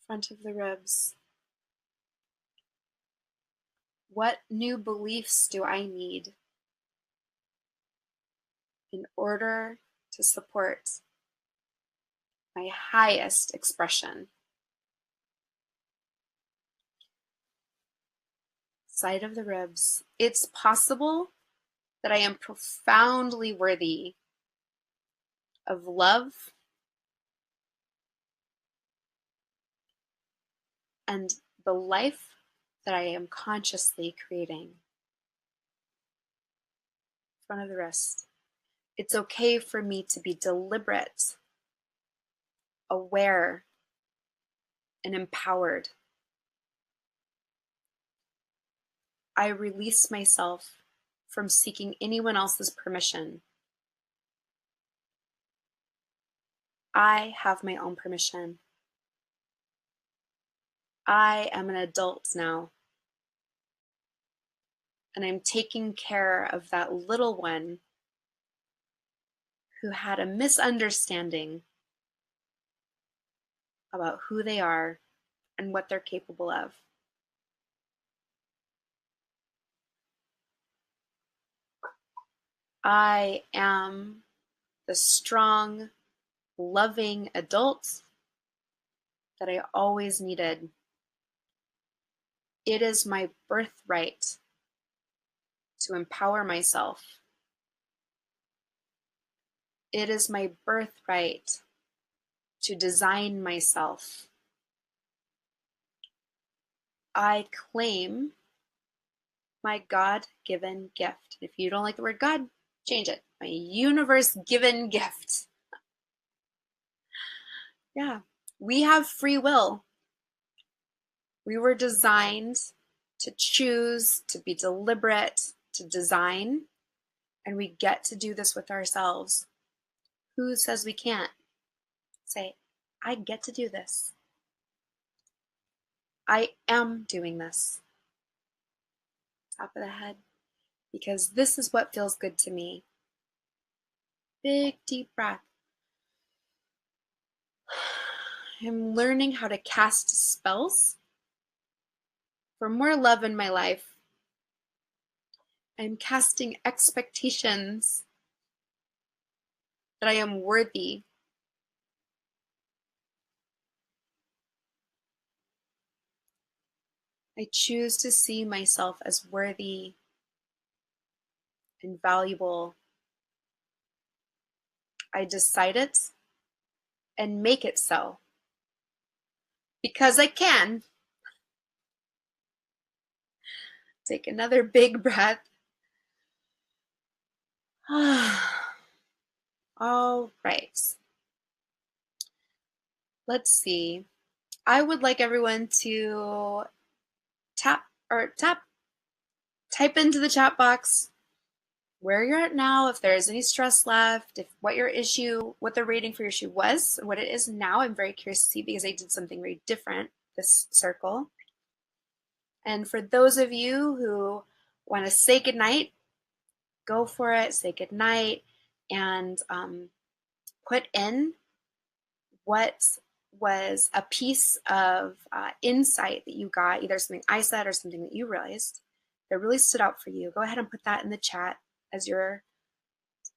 Front of the ribs. What new beliefs do I need in order to support my highest expression? Side of the ribs. It's possible that I am profoundly worthy of love and the life that I am consciously creating. Front of the wrist. It's okay for me to be deliberate, aware, and empowered. I release myself from seeking anyone else's permission. I have my own permission. I am an adult now, and I'm taking care of that little one who had a misunderstanding about who they are and what they're capable of. I am the strong, loving adult that I always needed. It is my birthright to empower myself. It is my birthright to design myself. I claim My God-given gift. If you don't like the word God, change it. My universe-given gift. Yeah, we have free will. We were designed to choose, to be deliberate, to design, and we get to do this with ourselves. Who says we can't? Say, I get to do this. I am doing this. Top of the head. Because this is what feels good to me. Big, deep breath. I'm learning how to cast spells for more love in my life. I'm casting expectations that I am worthy. I choose to see myself as worthy and valuable. I decide it and make it so. Because I can. Take another big breath. All right. Let's see. I would like everyone to type into the chat box where you're at now, if there's any stress left, if what the rating for your issue was, what it is now. I'm very curious to see because I did something very different this circle. And for those of you who want to say goodnight, go for it, say goodnight, and put in what was a piece of insight that you got, either something I said or something that you realized that really stood out for you. Go ahead and put that in the chat as your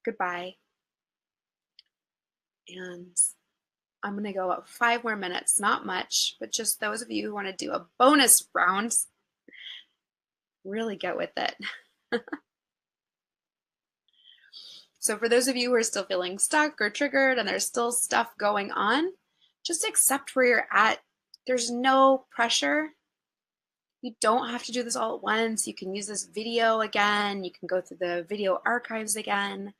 goodbye. And I'm going to go about 5 more minutes, not much, but just those of you who want to do a bonus round, really get with it. So for those of you who are still feeling stuck or triggered and there's still stuff going on, just accept where you're at. There's no pressure. You don't have to do this all at once. You can use this video again. You can go through the video archives again.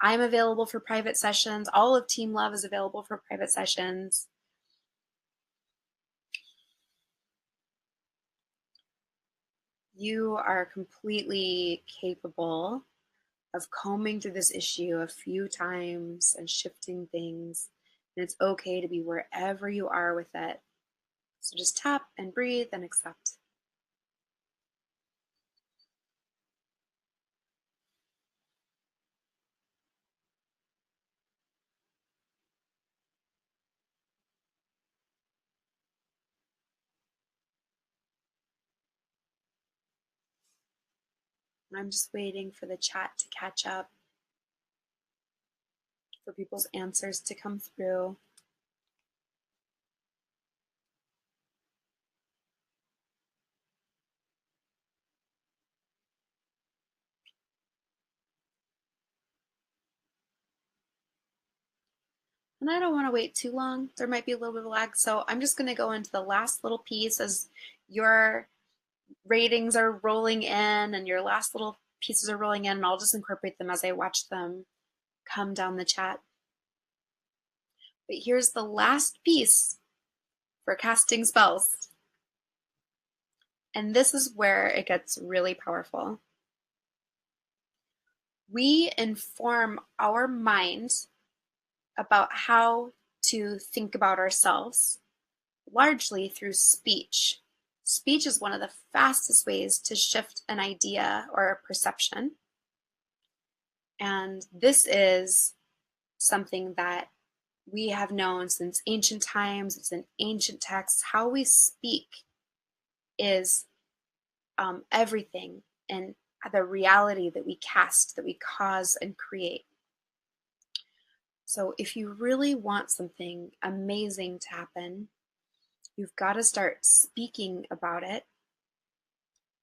I'm available for private sessions. All of Team Love is available for private sessions. You are completely capable of combing through this issue a few times and shifting things. And it's okay to be wherever you are with it. So just tap and breathe and accept. I'm just waiting for the chat to catch up, for people's answers to come through. And I don't want to wait too long. There might be a little bit of lag. So I'm just going to go into the last little piece as your ratings are rolling in and your last little pieces are rolling in. And I'll just incorporate them as I watch them come down the chat. But here's the last piece for casting spells. And this is where it gets really powerful. We inform our mind about how to think about ourselves largely through speech. Speech is one of the fastest ways to shift an idea or a perception. And this is something that we have known since ancient times. It's in ancient texts. How we speak is everything, and the reality that we cast, that we cause and create. So if you really want something amazing to happen, you've got to start speaking about it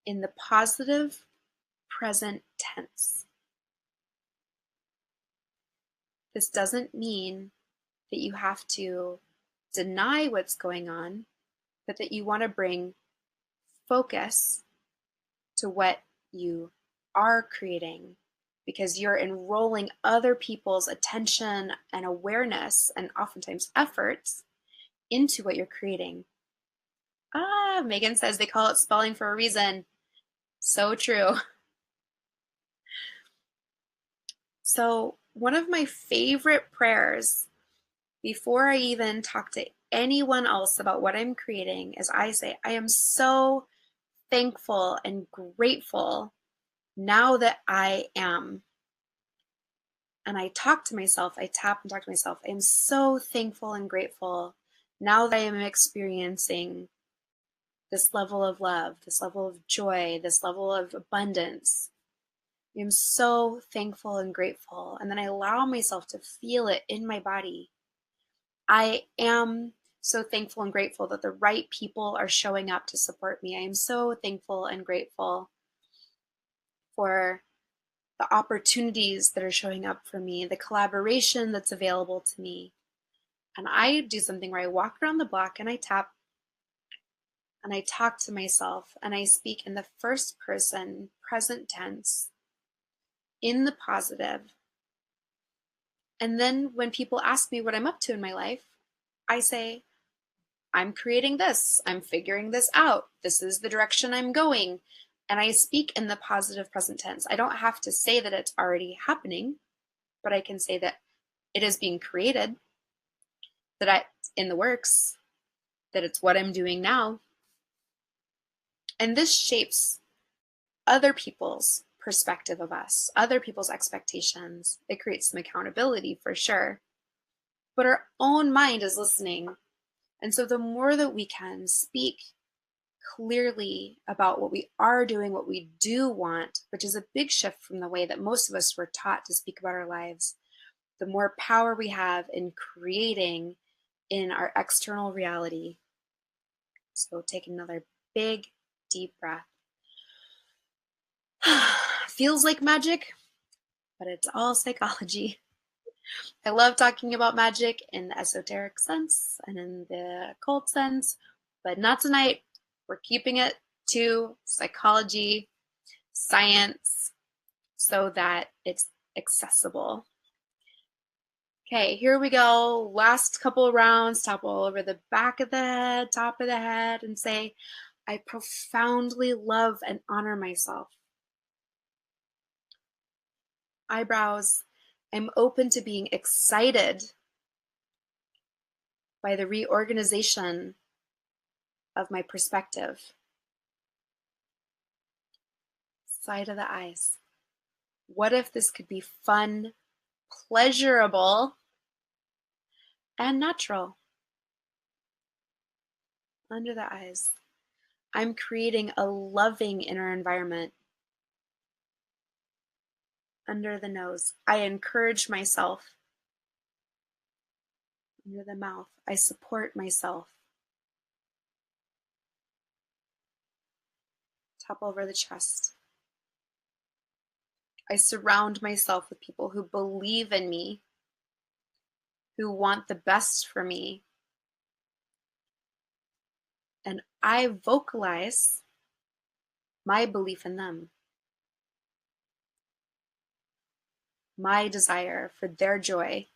in the positive present tense. This doesn't mean that you have to deny what's going on, but that you want to bring focus to what you are creating, because you're enrolling other people's attention and awareness and oftentimes efforts into what you're creating. Megan says they call it spelling for a reason. So true. So, one of my favorite prayers before I even talk to anyone else about what I'm creating is I say, I am so thankful and grateful now that I am. And I talk to myself, I tap and talk to myself. I am so thankful and grateful now that I am experiencing this level of love, this level of joy, this level of abundance. I'm so thankful and grateful. And then I allow myself to feel it in my body. I am so thankful and grateful that the right people are showing up to support me. I am so thankful and grateful for the opportunities that are showing up for me, the collaboration that's available to me. And I do something where I walk around the block and I tap and I talk to myself and I speak in the first person, present tense, in the positive. And then when people ask me what I'm up to in my life, I say, I'm creating this, I'm figuring this out, this is the direction I'm going. And I speak in the positive present tense. I don't have to say that it's already happening, but I can say that it is being created, that it's in the works, that it's what I'm doing now. And this shapes other people's perspective of us, other people's expectations. It creates some accountability for sure. But our own mind is listening. And so the more that we can speak clearly about what we are doing, what we do want, which is a big shift from the way that most of us were taught to speak about our lives, the more power we have in creating in our external reality. So take another big, deep breath. Feels like magic, but it's all psychology. I love talking about magic in the esoteric sense and in the occult sense, but not tonight. We're keeping it to psychology, science, so that it's accessible. Okay, here we go. Last couple rounds, tap all over the back of the head, top of the head, and say, I profoundly love and honor myself. Eyebrows, I'm open to being excited by the reorganization of my perspective. Side of the eyes. What if this could be fun, pleasurable, and natural? Under the eyes. I'm creating a loving inner environment. Under the nose. I encourage myself. Under the mouth. I support myself. Top over the chest. I surround myself with people who believe in me, who want the best for me. And I vocalize my belief in them, my desire for their joy.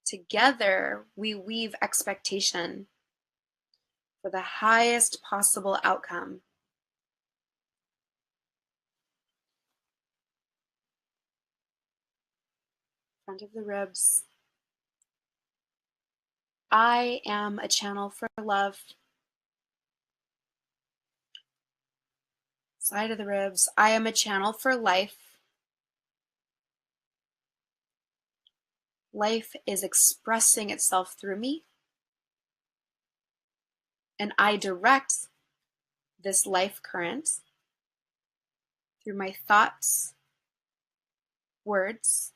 Together, we weave expectation for the highest possible outcome. Front of the ribs. I am a channel for love. Side of the ribs. I am a channel for life. Life is expressing itself through me. And I direct this life current through my thoughts, words,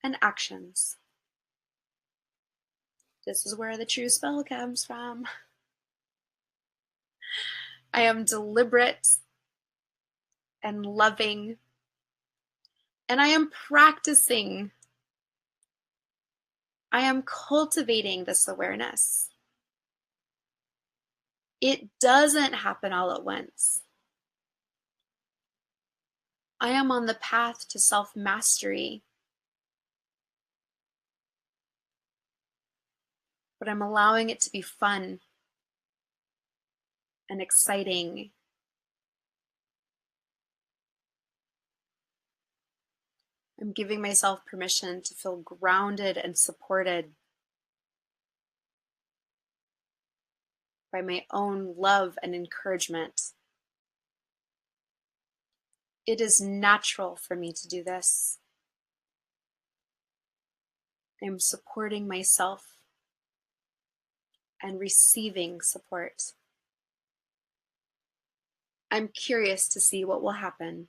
and actions. This is where the true spell comes from. I am deliberate and loving, and I am practicing. I am cultivating this awareness. It doesn't happen all at once. I am on the path to self-mastery, but I'm allowing it to be fun and exciting. I'm giving myself permission to feel grounded and supported by my own love and encouragement. It is natural for me to do this. I'm supporting myself and receiving support. I'm curious to see what will happen.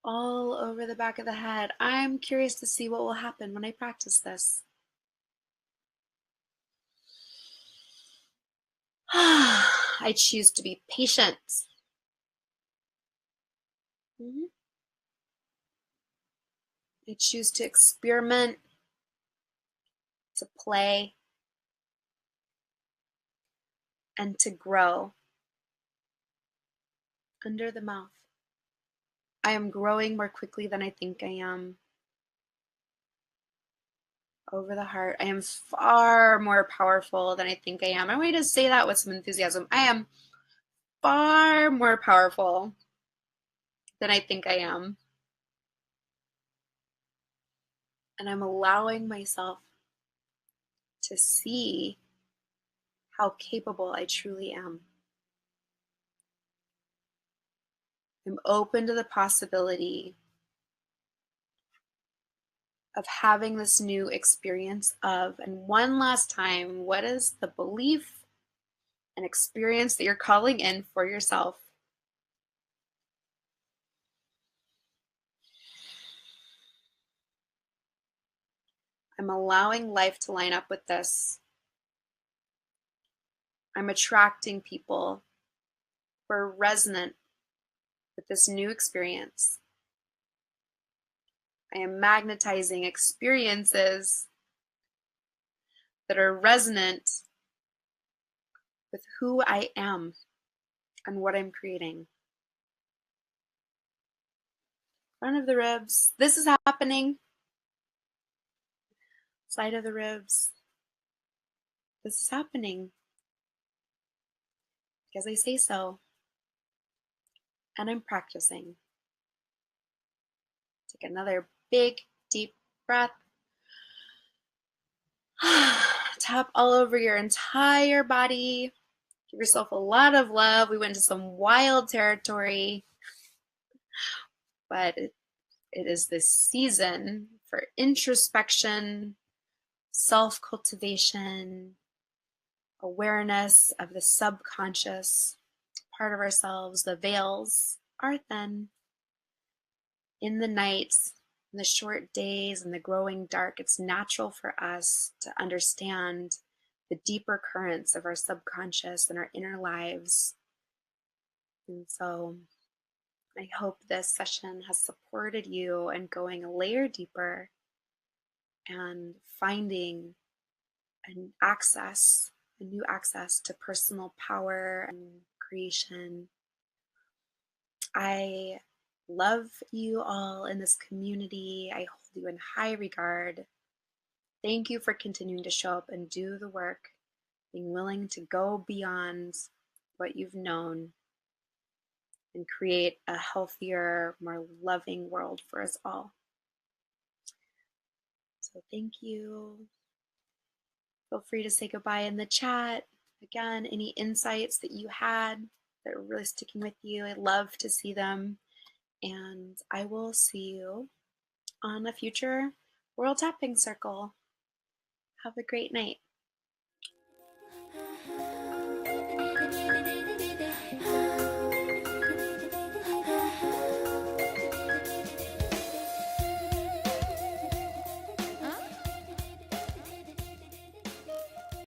All over the back of the head, I'm curious to see what will happen when I practice this. I choose to be patient. I choose to experiment, to play, and to grow under the mouth. I am growing more quickly than I think I am. Over the heart, I am far more powerful than I think I am. I want you to say that with some enthusiasm. I am far more powerful than I think I am. And I'm allowing myself to see how capable I truly am. I'm open to the possibility of having this new experience of, and one last time, what is the belief and experience that you're calling in for yourself? I'm allowing life to line up with this. I'm attracting people who are resonant with this new experience. I am magnetizing experiences that are resonant with who I am and what I'm creating. Front of the ribs, this is happening. Side of the ribs, this is happening because I say so. And I'm practicing. Take another big, deep breath. Tap all over your entire body. Give yourself a lot of love. We went to some wild territory, but it is this season for introspection, self-cultivation, awareness of the subconscious part of ourselves. The veils are thin. In the nights, in the short days, and the growing dark, it's natural for us to understand the deeper currents of our subconscious and our inner lives. And so I hope this session has supported you in going a layer deeper and finding an access, a new access to personal power and creation. I love you all in this community. I hold you in high regard. Thank you for continuing to show up and do the work, being willing to go beyond what you've known and create a healthier, more loving world for us all. So thank you. Feel free to say goodbye in the chat. Again, any insights that you had that are really sticking with you, I'd love to see them. And I will see you on a future World Tapping Circle. Have a great night.